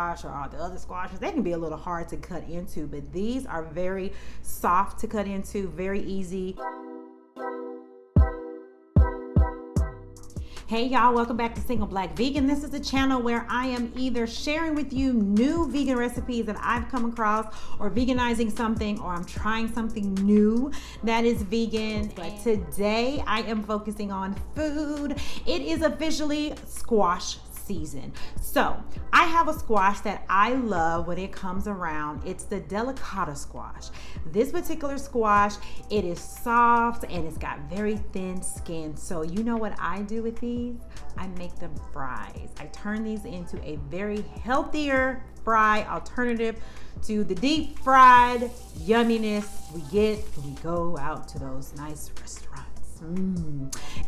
or all the other squashes, they can be a little hard to cut into, but these are very soft to cut into, very easy. Hey y'all, welcome back to Single Black Vegan. This is a channel where I am either sharing with you new vegan recipes that I've come across, or veganizing something, or I'm trying something new that is vegan. But today I am focusing on food. It is officially squash season. So I have a squash that I love when it comes around. It's the Delicata squash. This particular squash, it is soft and it's got very thin skin. So you know what I do with these? I make them fries. I turn these into a very healthier fry alternative to the deep fried yumminess we get when we go out to those nice restaurants.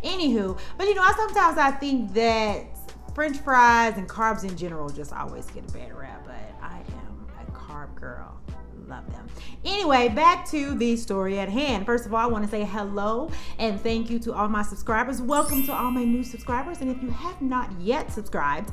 Anywho, but you know, sometimes I think that French fries and carbs in general just always get a bad rap, but I am a carb girl. Love them. Anyway, back to the story at hand. First of all, I want to say hello and thank you to all my subscribers. Welcome to all my new subscribers. And if you have not yet subscribed,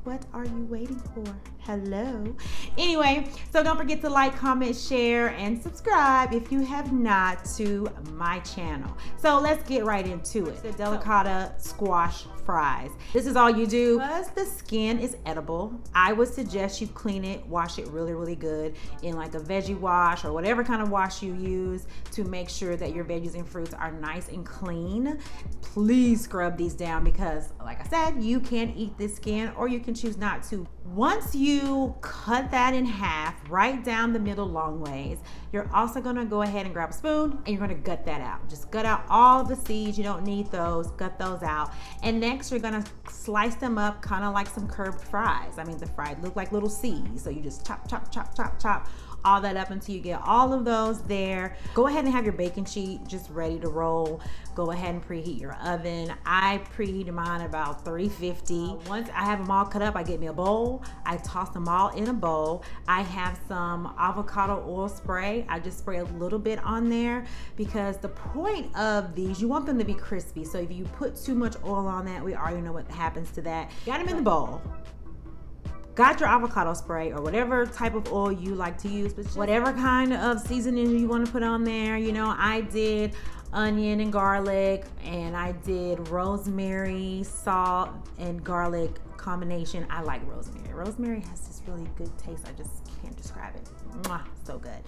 what are you waiting for? Hello. Anyway, so don't forget to like, comment, share, and subscribe if you have not to my channel. So let's get right into it. The Delicata squash fries. This is all you do. Because the skin is edible, I would suggest you clean it, wash it really, really good in like a veggie wash or whatever kind of wash you use to make sure that your veggies and fruits are nice and clean. Please scrub these down because, like I said, you can eat this skin or you can choose not to. Once you cut that in half, right down the middle long ways, you're also gonna go ahead and grab a spoon and you're gonna gut that out. Just gut out all the seeds, you don't need those, gut those out. And next you're gonna slice them up kind of like some curved fries. I mean, the fries look like little seeds. So you just chop, chop, chop, chop, chop all that up until you get all of those there. Go ahead and have your baking sheet just ready to roll. Go ahead and preheat your oven. I preheated mine about 350. Once I have them all cut up, I get me a bowl. I toss them all in a bowl. I have some avocado oil spray. I just spray a little bit on there because the point of these, you want them to be crispy. So if you put too much oil on that, we already know what happens to that. Got them in the bowl. Got your avocado spray or whatever type of oil you like to use, but whatever kind of seasoning you want to put on there. You know, I did onion and garlic, and I did rosemary, salt, and garlic combination. I like rosemary. Rosemary has this really good taste. I just can't describe it. Mwah, so good.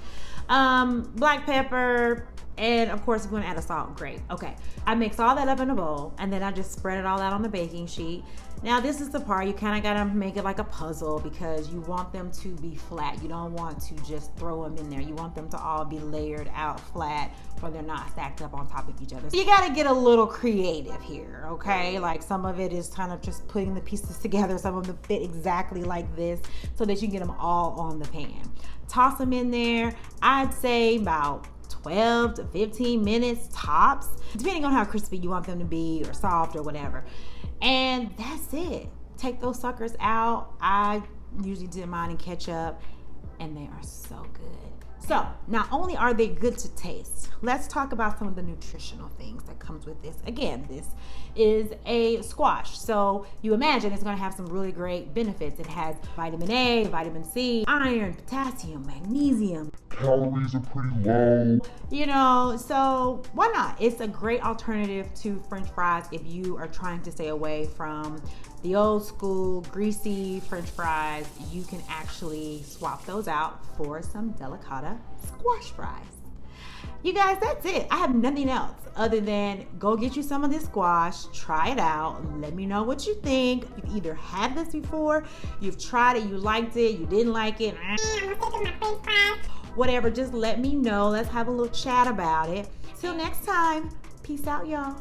Black pepper, and of course, if you want to add a salt, great. Okay, I mix all that up in a bowl, and then I just spread it all out on the baking sheet. Now, this is the part you kind of got to make it like a puzzle because you want them to be flat. You don't want to just throw them in there. You want them to all be layered out flat or they're not stacked up on top of each other. So you got to get a little creative here, okay? Like some of it is kind of just putting the pieces together. Some of them fit exactly like this so that you can get them all on the pan. Toss them in there. I'd say about 12 to 15 minutes tops, depending on how crispy you want them to be or soft or whatever. And that's it. Take those suckers out. I usually did mine in ketchup and they are so good. So not only are they good to taste, let's talk about some of the nutritional things that comes with this. Again, this is a squash, so you imagine it's going to have some really great benefits. It has vitamin A, vitamin C, iron, potassium, magnesium. Calories are pretty low. You know, so why not? It's a great alternative to French fries if you are trying to stay away from the old school greasy French fries. You can actually swap those out for some Delicata squash fries. You guys, that's it. I have nothing else other than go get you some of this squash, try it out, let me know what you think. You've either had this before, you've tried it, you liked it, you didn't like it, whatever, just let me know. Let's have a little chat about it. Till next time, peace out, y'all.